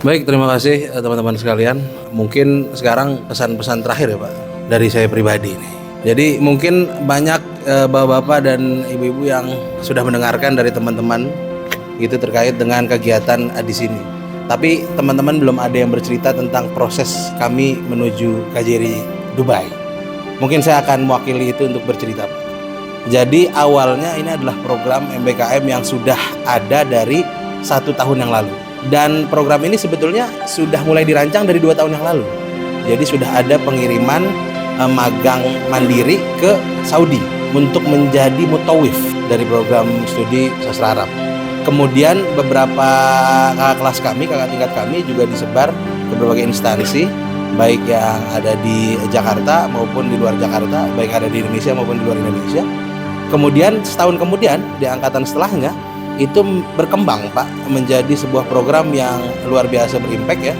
Baik, terima kasih teman-teman sekalian. Mungkin sekarang pesan-pesan terakhir ya Pak dari saya pribadi nih. Jadi mungkin banyak bapak-bapak dan ibu-ibu yang sudah mendengarkan dari teman-teman gitu terkait dengan kegiatan di sini. Tapi teman-teman belum ada yang bercerita tentang proses kami menuju KJRI Dubai. Mungkin saya akan mewakili itu untuk bercerita Pak. Jadi awalnya ini adalah program MBKM yang sudah ada dari 1 tahun yang lalu. Dan program ini sebetulnya sudah mulai dirancang dari 2 tahun yang lalu. Jadi sudah ada pengiriman magang mandiri ke Saudi untuk menjadi mutawif dari program studi sastra Arab. Kemudian beberapa kakak kelas kami, kakak tingkat kami juga disebar ke berbagai instansi, baik yang ada di Jakarta maupun di luar Jakarta, baik ada di Indonesia maupun di luar Indonesia. Kemudian setahun kemudian di angkatan setelahnya itu berkembang Pak menjadi sebuah program yang luar biasa berimpact ya.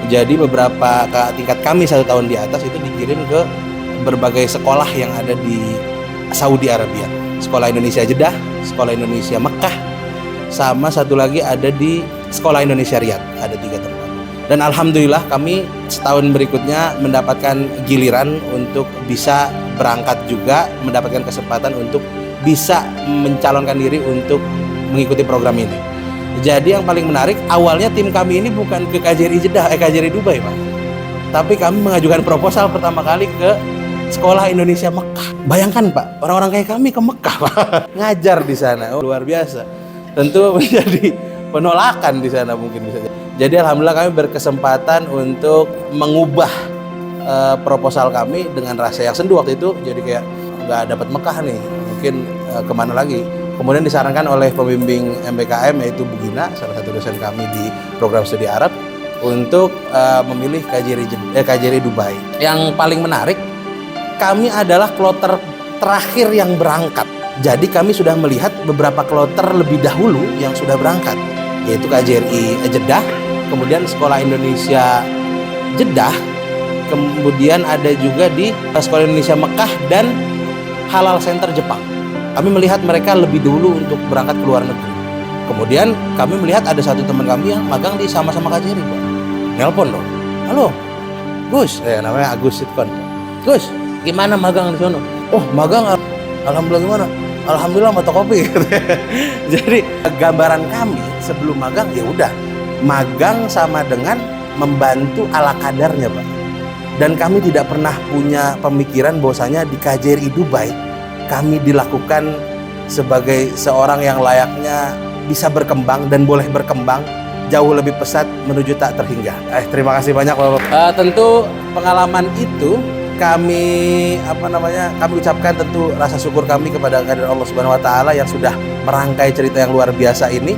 Jadi beberapa kakak tingkat kami 1 tahun di atas itu dikirim ke berbagai sekolah yang ada di Saudi Arabia. Sekolah Indonesia Jeddah, Sekolah Indonesia Mekah, sama satu lagi ada di Sekolah Indonesia Riyadh, ada 3 tempat. Dan alhamdulillah kami setahun berikutnya mendapatkan giliran untuk bisa berangkat juga, mendapatkan kesempatan untuk bisa mencalonkan diri untuk mengikuti program ini. Jadi yang paling menarik, awalnya tim kami ini bukan ke KJRI Jeddah, KJRI Dubai Pak. Tapi kami mengajukan proposal pertama kali ke Sekolah Indonesia Mekah. Bayangkan Pak, orang-orang kayak kami ke Mekah Pak, ngajar di sana. Oh, luar biasa. Tentu menjadi penolakan di sana mungkin bisa. Jadi alhamdulillah kami berkesempatan untuk mengubah proposal kami dengan rasa yang sendu waktu itu. Jadi kayak nggak dapat Mekah nih, mungkin kemana lagi. Kemudian disarankan oleh pembimbing MBKM yaitu Bu Gina, salah satu dosen kami di program studi Arab, untuk memilih KJRI Dubai. Yang paling menarik, kami adalah kloter terakhir yang berangkat. Jadi kami sudah melihat beberapa kloter lebih dahulu yang sudah berangkat, yaitu KJRI Jeddah, kemudian Sekolah Indonesia Jeddah, kemudian ada juga di Sekolah Indonesia Mekah dan Halal Center Jepang. Kami melihat mereka lebih dulu untuk berangkat ke luar negeri. Kemudian kami melihat ada satu teman kami yang magang di sama-sama KJRI Pak. Nelpon dong, halo Gus, namanya Agus Sitkon. Gus, gimana magang di sana? Oh magang, alhamdulillah gimana? Alhamdulillah fotokopi. Jadi gambaran kami sebelum magang ya udah, magang sama dengan membantu ala kadarnya Pak. Dan kami tidak pernah punya pemikiran bahwasanya di KJRI Dubai kami dilakukan sebagai seorang yang layaknya bisa berkembang dan boleh berkembang jauh lebih pesat menuju tak terhingga. Terima kasih banyak Bapak. Tentu pengalaman itu kami kami ucapkan tentu rasa syukur kami kepada kehadirat Allah Subhanahu wa taala yang sudah merangkai cerita yang luar biasa ini.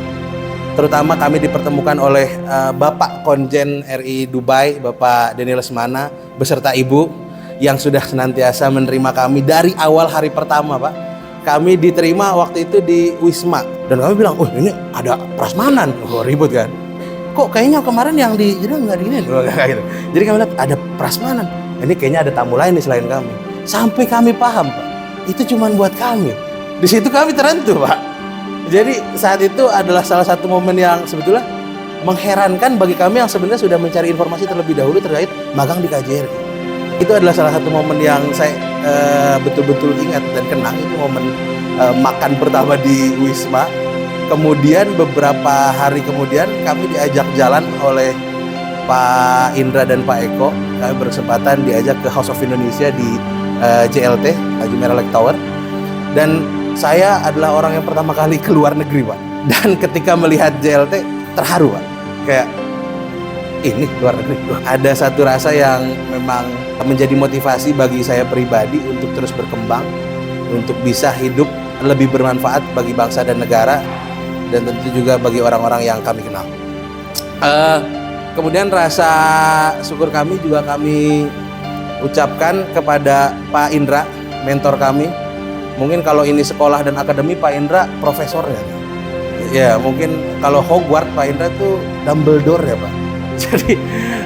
Terutama kami dipertemukan oleh Bapak Konjen RI Dubai, Bapak Denny Lesmana beserta Ibu yang sudah senantiasa menerima kami dari awal hari pertama Pak. Kami diterima waktu itu di Wisma dan kami bilang, oh ini ada prasmanan, ribut kan. Kok kayaknya kemarin yang di Jeddah nggak diginiin. Jadi kami lihat ada prasmanan, ini kayaknya ada tamu lain nih selain kami. Sampai kami paham Pak, itu cuma buat kami. Di situ kami terentu Pak. Jadi saat itu adalah salah satu momen yang sebetulnya mengherankan bagi kami yang sebenarnya sudah mencari informasi terlebih dahulu terkait magang di KJRI. Itu adalah salah satu momen yang saya betul-betul ingat dan kenang. Itu momen makan pertama di Wisma. Kemudian beberapa hari kemudian kami diajak jalan oleh Pak Indra dan Pak Eko. Kami berkesempatan diajak ke House of Indonesia di JLT, Jumeirah Lake Tower. Dan saya adalah orang yang pertama kali ke luar negeri Pak. Dan ketika melihat JLT terharu Pak. Kayak ini luar negeri. Ada satu rasa yang memang menjadi motivasi bagi saya pribadi untuk terus berkembang, untuk bisa hidup lebih bermanfaat bagi bangsa dan negara, dan tentu juga bagi orang-orang yang kami kenal. Kemudian rasa syukur kami juga kami ucapkan kepada Pak Indra, mentor kami. Mungkin kalau ini sekolah dan akademi, Pak Indra profesornya. Ya mungkin kalau Hogwarts, Pak Indra tuh Dumbledore ya Pak. Jadi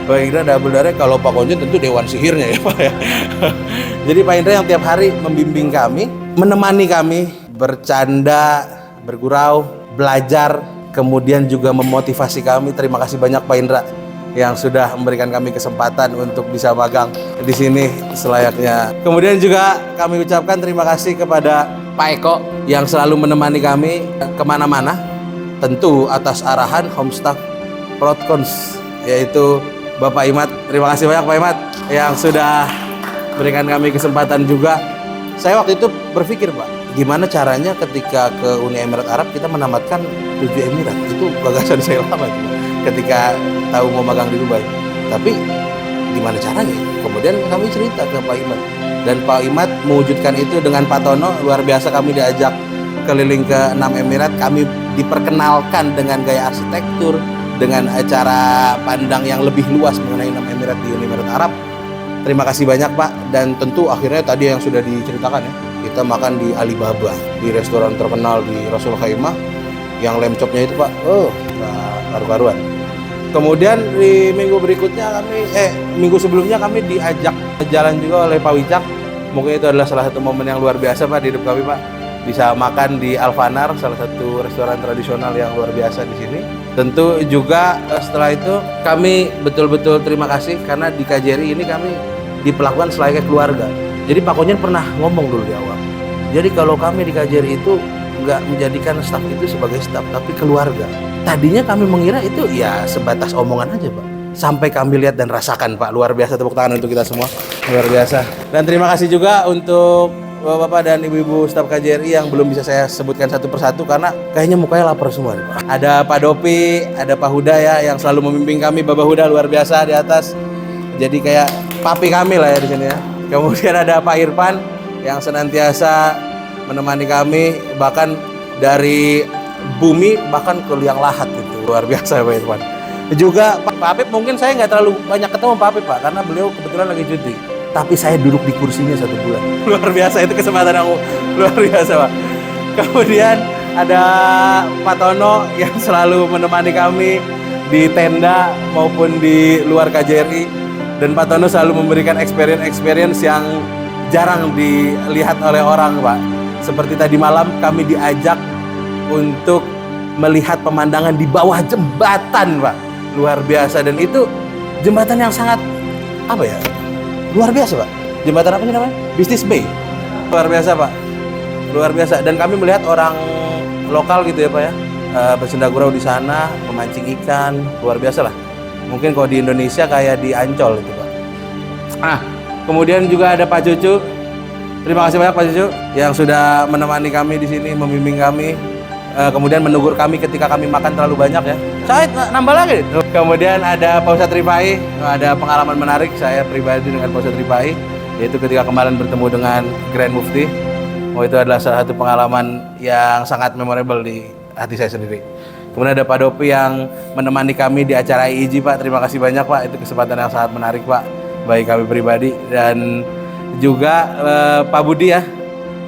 Pak Indra Dumbledore, kalau Pak Konjen tentu dewan sihirnya ya Pak ya. Jadi Pak Indra yang tiap hari membimbing kami, menemani kami, bercanda, bergurau, belajar, kemudian juga memotivasi kami. Terima kasih banyak Pak Indra yang sudah memberikan kami kesempatan untuk bisa magang di sini selayaknya. Kemudian juga kami ucapkan terima kasih kepada Pak Eko yang selalu menemani kami kemana-mana, tentu atas arahan Home Staff Protkons, yaitu Bapak Imad. Terima kasih banyak Pak Imad yang sudah berikan kami kesempatan juga. Saya waktu itu berpikir Pak, gimana caranya ketika ke Uni Emirat Arab kita menamatkan 7 emirat. Itu gagasan saya lama itu ketika tahu mau magang di Dubai. Tapi gimana caranya? Kemudian kami cerita ke Pak Imad, dan Pak Imad mewujudkan itu dengan Pak Tono. Luar biasa, kami diajak keliling ke 6 emirat. Kami diperkenalkan dengan gaya arsitektur, dengan cara pandang yang lebih luas mengenai 6 emirat di Uni Emirat Arab. Terima kasih banyak Pak. Dan tentu akhirnya tadi yang sudah diceritakan ya, kita makan di Alibaba, di restoran terkenal di Rasul Khaimah yang lamb chopnya itu Pak, karu-karuan. Kemudian di minggu berikutnya minggu sebelumnya kami diajak jalan juga oleh Pak Wicak. Mungkin itu adalah salah satu momen yang luar biasa Pak di hidup kami Pak. Bisa makan di Al-Fanar, salah satu restoran tradisional yang luar biasa di sini. Tentu juga setelah itu kami betul-betul terima kasih karena di KJRI ini kami diperlakukan selayaknya keluarga. Jadi Pak Konyen pernah ngomong dulu di awal. Jadi kalau kami di KJRI itu nggak menjadikan staf itu sebagai staf, tapi keluarga. Tadinya kami mengira itu ya sebatas omongan aja Pak. Sampai kami lihat dan rasakan Pak. Luar biasa, tepuk tangan untuk kita semua. Luar biasa. Dan terima kasih juga untuk Bapak dan Ibu-ibu staf KJRI yang belum bisa saya sebutkan satu persatu karena kayaknya mukanya lapar semua nih Pak. Ada Pak Dopi, ada Pak Huda ya yang selalu membimbing kami. Bapak Huda luar biasa di atas. Jadi kayak papi kami lah ya di sini ya. Kemudian ada Pak Irfan yang senantiasa menemani kami bahkan dari bumi bahkan ke liang lahat gitu. Luar biasa Pak Irfan. Juga Pak Apip, mungkin saya nggak terlalu banyak ketemu Pak Apip Pak karena beliau kebetulan lagi cuti. Tapi saya duduk di kursinya 1 bulan. Luar biasa, itu kesempatan aku luar biasa Pak. Kemudian ada Pak Tono yang selalu menemani kami di tenda maupun di luar KJRI. Dan Pak Tono selalu memberikan experience yang jarang dilihat oleh orang Pak. Seperti tadi malam kami diajak untuk melihat pemandangan di bawah jembatan Pak. Luar biasa, dan itu jembatan yang sangat luar biasa Pak. Jembatan apa sih namanya? Business Bay. Luar biasa Pak. Luar biasa. Dan kami melihat orang lokal gitu ya Pak ya, bersenda gurau di sana, memancing ikan. Luar biasa lah. Mungkin kalau di Indonesia kayak di Ancol gitu Pak. Kemudian juga ada Pak Cucu. Terima kasih banyak Pak Cucu yang sudah menemani kami di sini, membimbing kami. Kemudian menegur kami ketika kami makan terlalu banyak ya. Saya nambah lagi. Kemudian ada Pak Ustadz Rifai, ada pengalaman menarik saya pribadi dengan Pak Ustadz Rifai, yaitu ketika kemarin bertemu dengan Grand Mufti. Itu adalah salah satu pengalaman yang sangat memorable di hati saya sendiri. Kemudian ada Pak Dopi yang menemani kami di acara IIJ Pak. Terima kasih banyak Pak, itu kesempatan yang sangat menarik Pak bagi kami pribadi. Dan juga Pak Budi ya,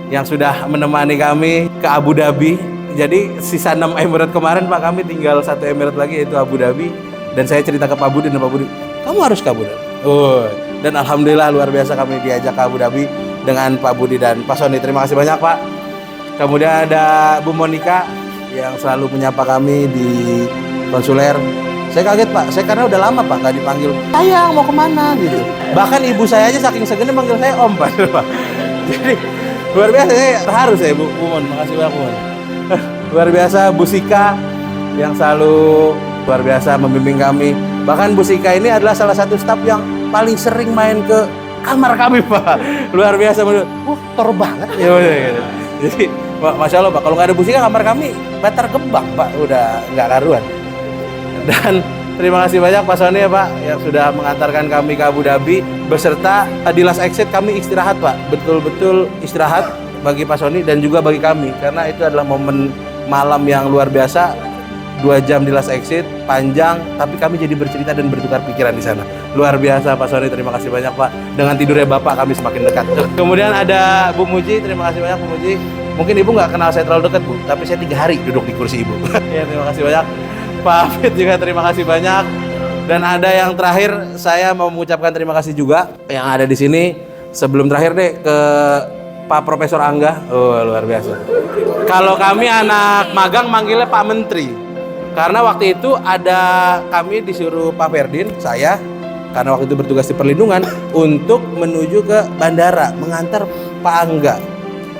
yang sudah menemani kami ke Abu Dhabi. Jadi sisa 6 emirat kemarin Pak, kami tinggal 1 emirat lagi yaitu Abu Dhabi. Dan saya cerita ke Pak Budi, dan Pak Budi, kamu harus ke Abu Dhabi. Dan alhamdulillah luar biasa kami diajak ke Abu Dhabi dengan Pak Budi dan Pak Sony. Terima kasih banyak Pak. Kemudian ada Bu Monika yang selalu menyapa kami di konsuler. Saya kaget Pak, saya karena udah lama Pak nggak dipanggil, sayang mau kemana gitu. Bahkan ibu saya aja saking segennya manggil saya Om Pak. Jadi luar biasa, saya terharu saya Bu Mon. Makasih banyak Bu Mon. Luar biasa Bu Sika yang selalu luar biasa membimbing kami. Bahkan Bu Sika ini adalah salah satu staf yang paling sering main ke kamar kami Pak. Luar biasa, tor banget ya. Jadi Masya Allah Pak, kalau nggak ada Bu Sika kamar kami batar kebang Pak, udah nggak karuan. Dan terima kasih banyak Pak Sony ya Pak yang sudah mengantarkan kami ke Abu Dhabi beserta di last exit kami istirahat Pak. Betul-betul istirahat bagi Pak Sony dan juga bagi kami karena itu adalah momen malam yang luar biasa. 2 jam di last exit, panjang, tapi kami jadi bercerita dan bertukar pikiran di sana. Luar biasa Pak Sony, terima kasih banyak Pak. Dengan tidurnya Bapak kami semakin dekat. Kemudian ada Bu Muji, terima kasih banyak Bu Muji. Mungkin Ibu nggak kenal saya terlalu dekat Bu, tapi saya 3 hari duduk di kursi Ibu. Ya, terima kasih banyak. Pak Hafid juga terima kasih banyak. Dan ada yang terakhir, saya mau mengucapkan terima kasih juga yang ada di sini. Sebelum terakhir deh ke Pak Profesor Angga. Luar biasa. Kalau kami anak magang manggilnya Pak Menteri. Karena waktu itu kami disuruh Pak Ferdin, saya, karena waktu itu bertugas di perlindungan, untuk menuju ke bandara, mengantar Pak Angga.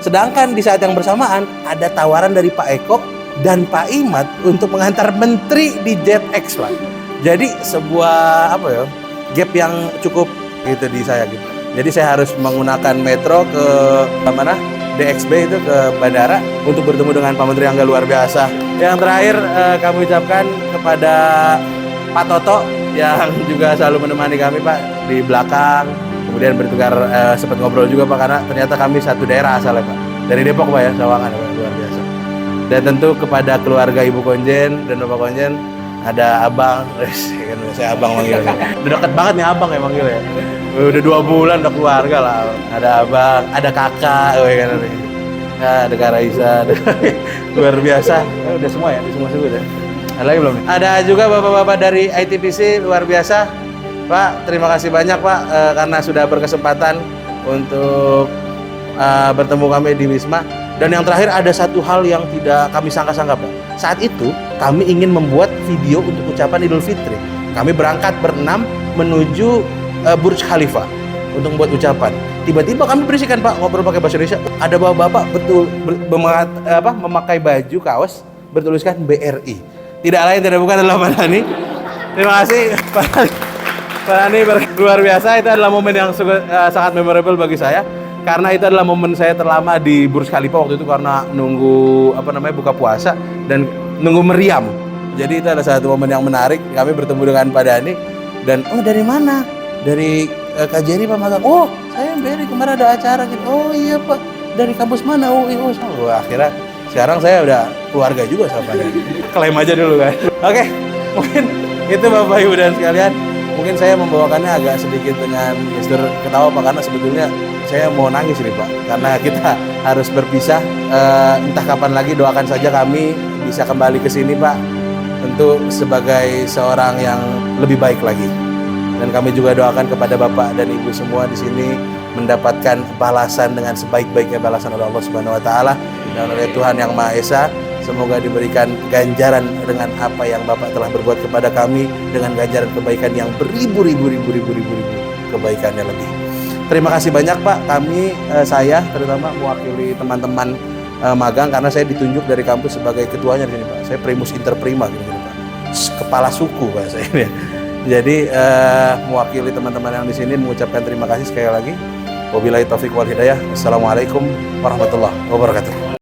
Sedangkan di saat yang bersamaan, ada tawaran dari Pak Eko dan Pak Imad untuk mengantar menteri di JetX, Pak. Jadi sebuah gap yang cukup gitu di saya gitu. Jadi saya harus menggunakan metro ke mana? DXB itu ke bandara untuk bertemu dengan Pak Menteri Angga luar biasa. Yang terakhir kami ucapkan kepada Pak Toto yang juga selalu menemani kami Pak di belakang. Kemudian bertukar sempat ngobrol juga Pak, karena ternyata kami satu daerah asalnya Pak. Dari Depok Pak ya, Sawangan Pak, luar biasa. Dan tentu kepada keluarga Ibu Konjen dan Bapak Konjen, ada Abang, saya Abang manggilnya. Udah deket banget nih Abang ya manggilnya. Udah 2 bulan udah keluarga lah. Ada Abang, ada Kakak, ya, ada Kak Raisa, luar biasa. Udah semua ya, semua sebut ya. Ada lagi belum? Ada juga bapak-bapak dari ITPC, luar biasa. Pak, terima kasih banyak Pak karena sudah berkesempatan untuk bertemu kami di Wisma. Dan yang terakhir ada satu hal yang tidak kami sangka-sangka Pak. Saat itu kami ingin membuat video untuk ucapan Idul Fitri. Kami berangkat berenam menuju Burj Khalifa untuk membuat ucapan. Tiba-tiba kami berisikan Pak, ngobrol pakai bahasa Indonesia. Ada bapak-bapak memakai baju kaos bertuliskan BRI. Tidak lain tidak bukan adalah Pak Dhani. Terima kasih Pak Dhani, luar biasa. Itu adalah momen yang sangat memorable bagi saya. Karena itu adalah momen saya terlama di Burj Khalifa waktu itu, karena nunggu buka puasa dan nunggu meriam. Jadi itu adalah satu momen yang menarik. Kami bertemu dengan Pak Dhani dan dari mana? Dari KJRI Pak Magang. Oh, saya dari kemarin ada acara gitu. Oh iya Pak, dari kampus mana? Oh iya. Akhirnya sekarang saya udah keluarga juga sama Pak Dhani. Klaim aja dulu kan. Oke, mungkin itu Bapak Ibu dan sekalian. Mungkin saya membawakannya agak sedikit dengan gestur ketawa Pak, karena sebetulnya saya mau nangis nih Pak, karena kita harus berpisah. Entah kapan lagi, doakan saja kami bisa kembali ke sini Pak, tentu sebagai seorang yang lebih baik lagi. Dan kami juga doakan kepada Bapak dan Ibu semua di sini mendapatkan balasan dengan sebaik-baiknya balasan oleh Allah Subhanahu wa taala dan oleh Tuhan Yang Maha Esa. Semoga diberikan ganjaran dengan apa yang Bapak telah berbuat kepada kami, dengan ganjaran kebaikan yang beribu-ribu kebaikannya lebih. Terima kasih banyak Pak. Kami, saya terutama mewakili teman-teman magang, karena saya ditunjuk dari kampus sebagai ketuanya di sini Pak. Saya primus inter prima gitu Pak. Kepala suku Pak saya ini. Jadi mewakili teman-teman yang di sini mengucapkan terima kasih sekali lagi. Wabillahi taufik wal hidayah. Assalamualaikum warahmatullahi wabarakatuh.